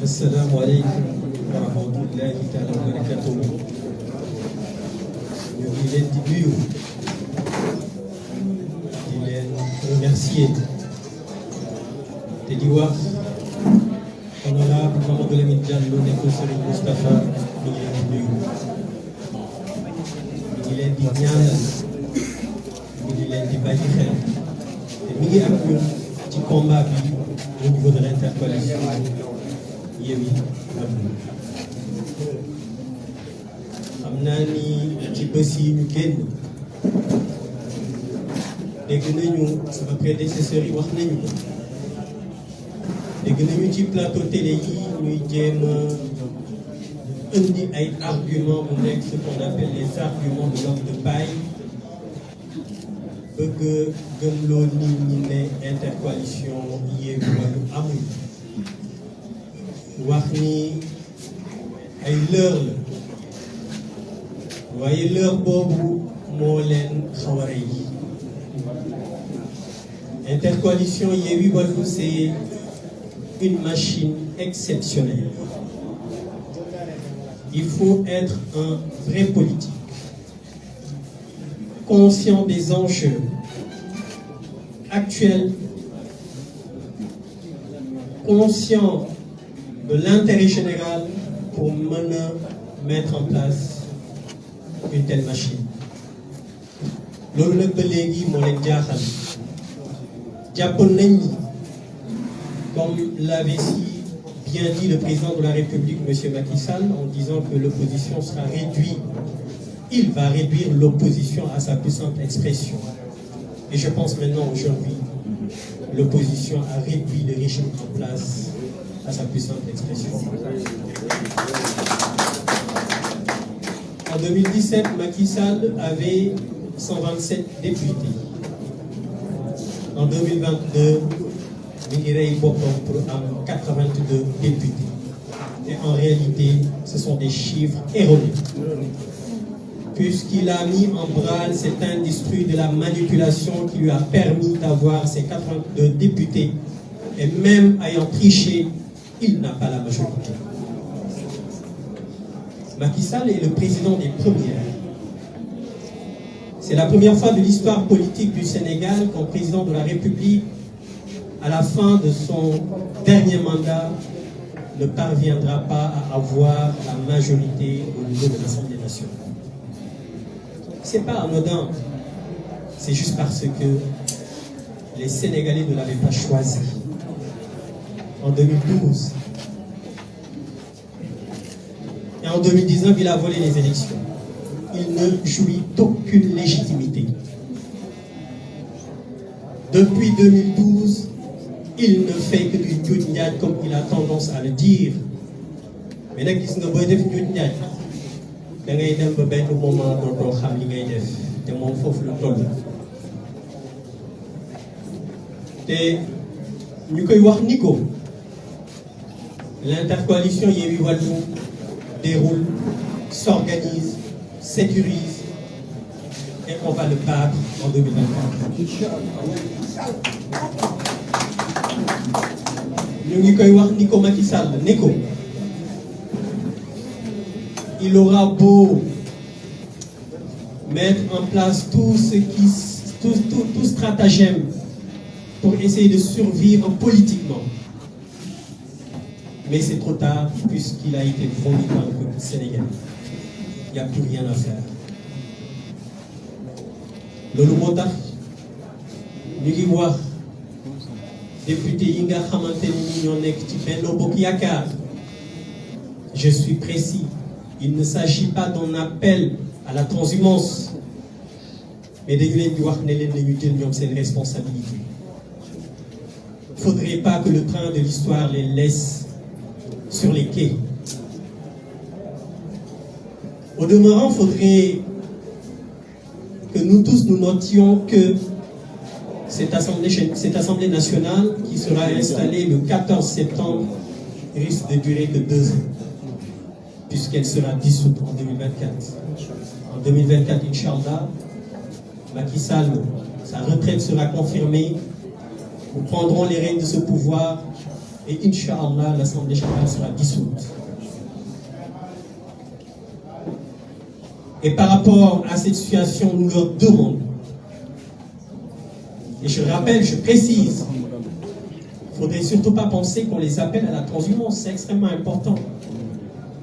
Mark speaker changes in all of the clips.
Speaker 1: Assalamu alaikum wa rahmatullahi ta'ala wa barakatuh. Ñu ngi leen di nuyu di leen remercier te di wax honorable Mamadou Lamine Diallo ne ko Serigne Moustapha ñu ngi leen di nuyu ñu ngi leen di ñaanal ñu ngi leen di bàyyi xel te mi ngi ak ñun ci combat bi au niveau de l'intercoalition Yewwi Askan xam naa ni ci bés yi ñu génn dégg nañu sama prédécesseurs yi wax nañu ko dégg nañu ci plateau télé yi ñuy jéem a indi ay arguments mu nekk ce qu'on appelle les arguments de l'homme de paille bëgg gëmloo nit ñi ne intercoalition Yewwi Wallu amul wax ni ay leurre la waaye leurre boobu moo leen xaw a rey intercoalition Yewwi Wallu c'est une machine exceptionnelle. Il faut être un vrai politique, conscient des enjeux actuels, conscient de l'intérêt général pour mettre en place une telle machine. loolu nag ba léegi moo leen jaaxal jàppoon nañ ni comme l'avait si bien dit le président de la République monsieur Macky Sall en disant que l'opposition sera réduite, il va réduire l'opposition à sa plus simple expression. Et je pense maintenant aujourd'hui l'opposition a réduit le régime en place à sa plus simple expression. En 2017, Macky Sall avait 127 députés. En 2022, il irait pour 82 députés. Et en réalité, ce sont des chiffres erronés. Puisqu'il a mis en branle cette industrie de la manipulation qui lui a permis d'avoir ces 82 députés. Et même ayant triché, il n'a pas la majorité. Macky Sall est le président des premières. C'est la première fois de l'histoire politique du Sénégal qu'un président de la République, à la fin de son dernier mandat, ne parviendra pas à avoir la majorité au niveau de l'Assemblée nationale. C'est pas anodin, c'est juste parce que les Sénégalais ne l'avaient pas choisi. En 2012. Et en 2019, il a volé les élections. Il ne jouit d'aucune légitimité. Depuis 2012, il ne fait que du njuuj njaaj comme il a tendance à le dire. Mais nag gis nga booy def njuuj njaaj da ngay dem ba benn moment dootoo xam li ngay def te moom foofu la toll. te ñu koy wax ni ko l'intercoalition Yewwi Wallu déroule, s'organise, sécurise et on va le battre en 2024. ñu ngi koy wax ni ko Macky Sall ne ko il aura beau mettre en place tout stratagème pour essayer de survivre politiquement. Mais c'est trop tard puisqu'il a été vomi par le peuple sénégalais. Il n'y a plus rien à faire. loolu moo tax ñu ngi wax député yi nga xamante ni ñoo nekk ci Benno Bokk Yaakaar. Je suis précis. Il ne s'agit pas d'un appel à la transhumance. Mais dañu leen di wax ne leen nañu jël ñoom seen responsabilité. Il ne faudrait pas que le train de l'histoire les laisse sur les quais. Au demeurant, il faudrait que nous tous nous notions que cette assemblée nationale qui sera installée le 14 septembre risque de durer que 2 ans, puisqu'elle sera dissoute en 2024. En 2024, Inch'Allah, Macky Sall, sa retraite sera confirmée. Nous prendrons les rênes de ce pouvoir et Inch'Allah, l'Assemblée générale sera dissoute. Et par rapport à cette situation, nous leur demandons, et je rappelle, je précise, il ne faudrait surtout pas penser qu'on les appelle à la transhumance, c'est extrêmement important.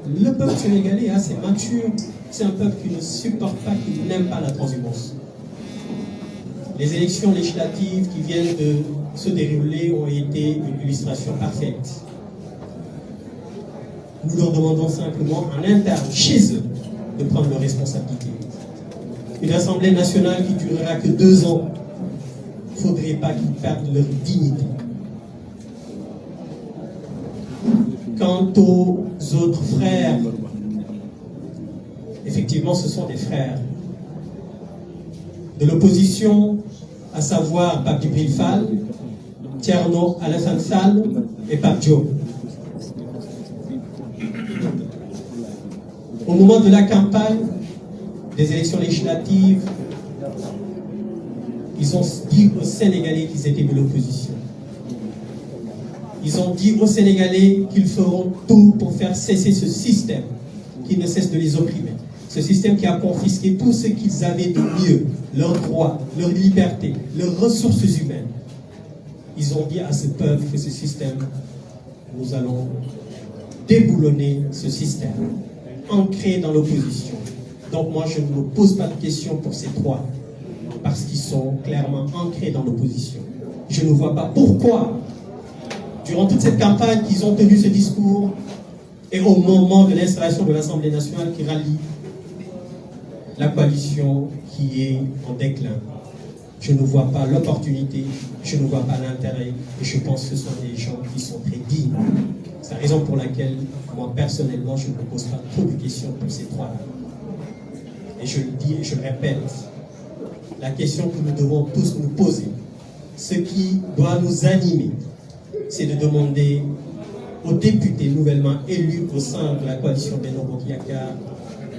Speaker 1: Le peuple sénégalais est assez mature, c'est un peuple qui ne supporte pas, qui n'aime pas la transhumance. Les élections législatives qui viennent de se dérouler ont été une illustration parfaite. Nous leur demandons simplement en interne, chez eux, de prendre leurs responsabilités. Une Assemblée nationale qui ne durera que 2 ans, il ne faudrait pas qu'ils perdent leur dignité. Quant aux autres frères, effectivement, ce sont des frères de l'opposition, à savoir Pape Djibril Fall, Thierno Alassane Sall et Pape Diop. Au moment de la campagne des élections législatives, ils ont dit aux Sénégalais qu'ils étaient de l'opposition. Ils ont dit aux Sénégalais qu'ils feront tout pour faire cesser ce système qui ne cesse de les opprimer. Ce système qui a confisqué tout ce qu'ils avaient de mieux, leurs droits, leurs libertés, leurs ressources humaines. Ils ont dit à ce peuple que ce système, nous allons déboulonner ce système, ancré dans l'opposition. Donc moi, je ne me pose pas de questions pour ces 3, parce qu'ils sont clairement ancrés dans l'opposition. Je ne vois pas pourquoi, durant toute cette campagne, qu'ils ont tenu ce discours, et au moment de l'installation de l'Assemblée nationale qui rallie la coalition qui est en déclin. Je ne vois pas l'opportunité, je ne vois pas l'intérêt, et je pense que ce sont des gens qui sont très dignes. C'est la raison pour laquelle, moi personnellement, je ne me pose pas trop de questions pour ces 3-là. Et je le dis et je le répète, la question que nous devons tous nous poser, ce qui doit nous animer, c'est de demander aux députés nouvellement élus au sein de la coalition Benno Bokk Yakaar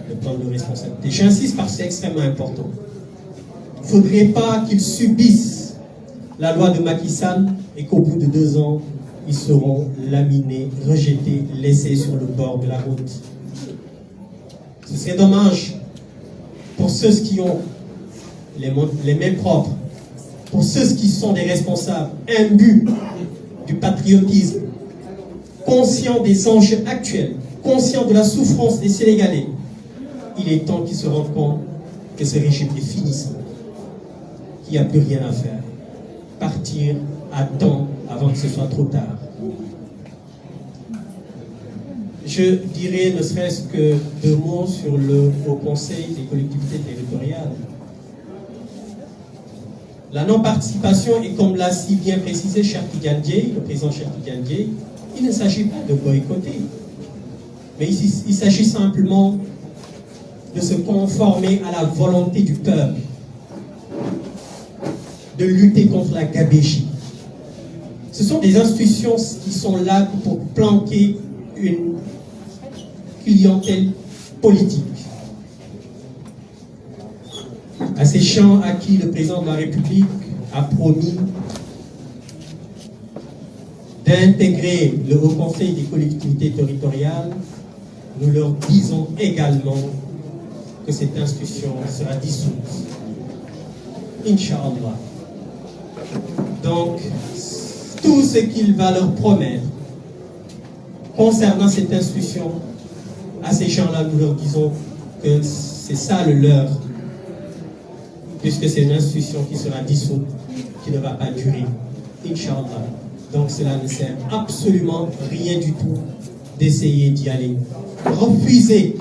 Speaker 1: de prendre leurs responsabilités. J'insiste parce que c'est extrêmement important. Il ne faudrait pas qu'ils subissent la loi de Macky Sall et qu'au bout de 2 ans, ils seront laminés, rejetés, laissés sur le bord de la route. Ce serait dommage pour ceux qui ont les mains propres, pour ceux qui sont des responsables, imbus du patriotisme, conscients des enjeux actuels, conscients de la souffrance des Sénégalais. Il est temps qu'ils se rendent compte que ce régime est finissant, qu'il n'y a plus rien à faire. Partir à temps avant que ce soit trop tard. Je dirais ne serait-ce que 2 mots sur le Haut Conseil des collectivités territoriales. La non-participation est, comme l'a si bien précisé Cheikh Tidiane Dièye, le président Cheikh Tidiane Dièye, il ne s'agit pas de boycotter, mais il s'agit simplement de se conformer à la volonté du peuple, de lutter contre la gabégie. Ce sont des institutions qui sont là pour planquer une clientèle politique. À ces gens à qui le président de la République a promis d'intégrer le Haut Conseil des collectivités territoriales, nous leur disons également que cette institution sera dissoute. Inch'Allah. Donc, tout ce qu'il va leur promettre concernant cette institution, à ces gens-là, nous leur disons que c'est ça le leur, puisque c'est une institution qui sera dissoute, qui ne va pas durer. Inch'Allah. Donc cela ne sert absolument rien du tout d'essayer d'y aller. Refusez,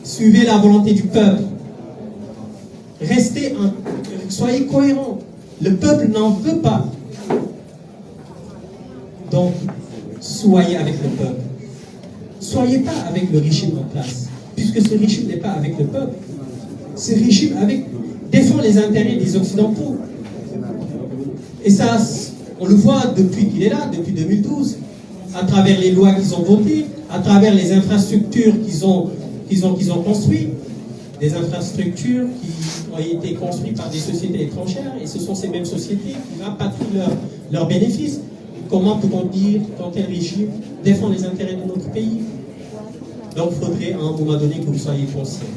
Speaker 1: suivez la volonté du peuple. Soyez cohérents. Le peuple n'en veut pas. Donc, soyez avec le peuple. Soyez pas avec le régime en place, puisque ce régime n'est pas avec le peuple. Ce régime défend les intérêts des Occidentaux. Et ça, on le voit depuis qu'il est là, depuis 2012, à travers les lois qu'ils ont votées, à travers les infrastructures qu'ils ont construites, des infrastructures qui ont été construites par des sociétés étrangères, et ce sont ces mêmes sociétés qui rapatrient leurs bénéfices. comment peut-on dire qu'un tel régime défend les intérêts de notre pays? Donc il faudrait à un moment donné que vous soyez conscient.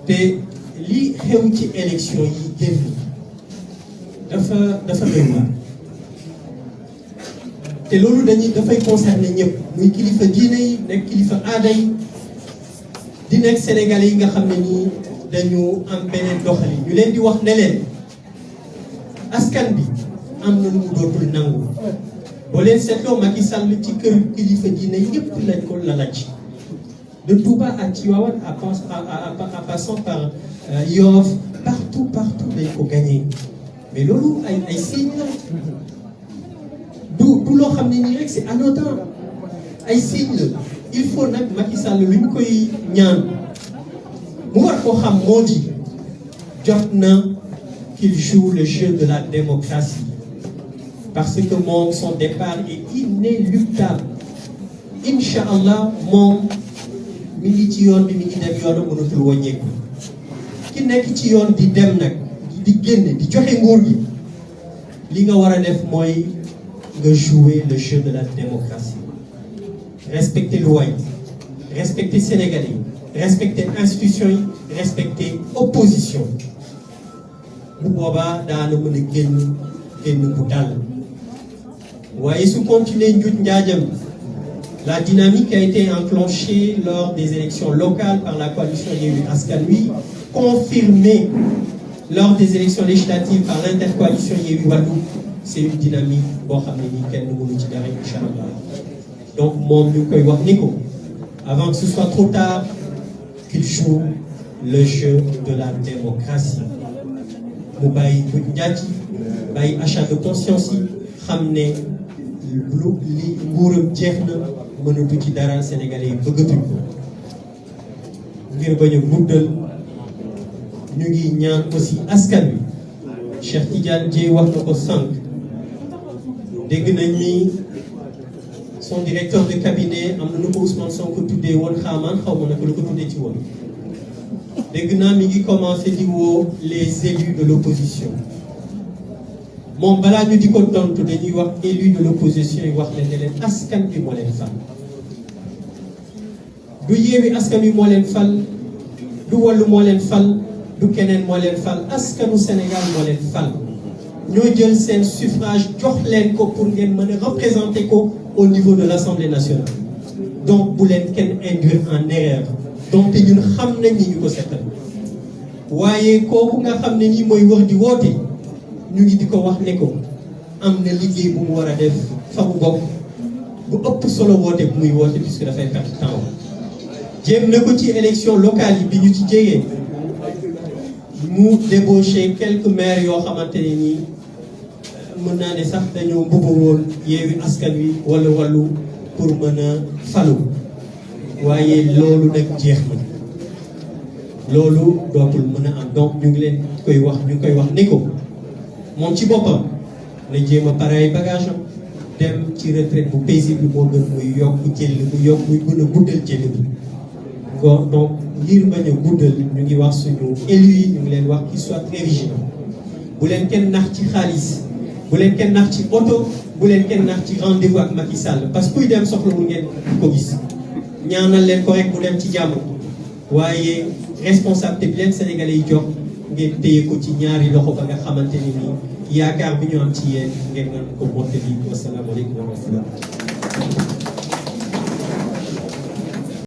Speaker 1: te li xew ci élection yi génn dafa doy waar te loolu dafay concerner ñëpp muy kilifa diine yi nekk kilifa aada yi di nekk sénégalais yi nga xam ne nii dañu am beneen doxali ñu leen di wax ne leen askan bi am na lu mu dootul nangu boo leen seetloo Macky Sall ci kër kilifa diine yëpp lañ ko la laaj de Touba à Tivaouane en passant par Yoff partout dañ ko gagné mais loolu ay signe la du loo xam ne nii rek c'est anodin ay signe la il faut nag Macky Sall lu ñu koy ñaan mu war koo xam moo di jot na qu'il joue le jeu de la démocratie parce que moom son départ est inéluctable incha allah moom mi ngi ci yoon bi mi ngi dem yoonam mënatul wàññeeku ki nekk ci yoon di dem nag di génn di joxe nguur gi li nga war a def mooy nga jouer le jeu de la démocratie respecter loi yi respecter Sénégalais yi respecter institutions yi respecter opposition bu boobaa daana mën a génn bu dal waaye su continuer njuuj njaajam la dynamique a été enclenchée lors des élections locales par la coalition Yewwi Askan Wi, confirmée lors des élections législatives par l'intercoalition Yewwi Wallu. C'est une dynamique boo xam ne nii kenn mënu ci dara incha allah donc moom ñu koy wax ni ko avant que ce soit trop tard qu'il joue le jeu de la démocratie mu bàyyi bu njaaj bàyyi achat de conscience yi xam ne li nguuram jeex na mënatu ci dara Sénégalais yi bëggatuñ ko ngir bañ a guddal ñu ngi ñaan aussi askan wi Cheikh Tidiane Dièye wax na ko sànq dégg nañ ni son directeur de cabinet am na nu ko Ousmane Sonko tuddee woon xaamaan xaw ma naka lu ko tuddee ci woon dégg naa mi ngi commencé di woo les élus de l'opposition moom balaa ñu di ko tontu dañuy wax élu de l'opposition yi wax leen ne leen askan bi moo leen fal du Yewwi Askan Wi moo leen fal du Wallu moo leen fal du keneen moo leen fal askanu Sénégal moo leen fal ñoo jël seen suffrage jox leen ko pour ngeen mën a représenter ko au niveau de l'Assemblée nationale donc bu leen kenn induire en erreur donc te ñun xam nañ ni ñu ko seetal waaye kooku nga xam ne nii mooy wër di woote ñu ngi di ko wax ne ko am na liggéey bu mu war a def fa mu bokk bu ëpp solo woote bu muy woote puisque dafay perdre temps jéem na ko ci élection locale yi bi ñu ci jegee mu débauché quelques maires yoo xamante ne nii mën naa ne sax dañoo mbubu woon Yewwi Askan Wi wala Wallu pour mën a falu waaye loolu nag jeex na loolu dootul mën a am donc ñu ngi koy wax ne ko moom ci boppam na jéem a pare ay bagage am dem ci retraite bu paisible moo gën muy yokk muy gën a guddal jël bi donc ngir bañ a guddal ñu ngi wax suñu élus yi ñu ngi leen wax qu'ils soient très vigilants bu leen kenn nax ci xaalis bu leen kenn nax ci oto bu leen kenn nax ci rendez-vous ak Macky Sall parce que kuy dem soxlawul ngeen ko gis ñaanal leen ko rek bu dem ci jàmm waaye responsabilité bi leen Sénégalais yi jox ngeen téye ko ci ñaari loxo ba nga xamante ni nii yaakaar bi ñu am ci yéen ngeen mën ko mottali. Wasalaamaaleykum wa rahmatulah.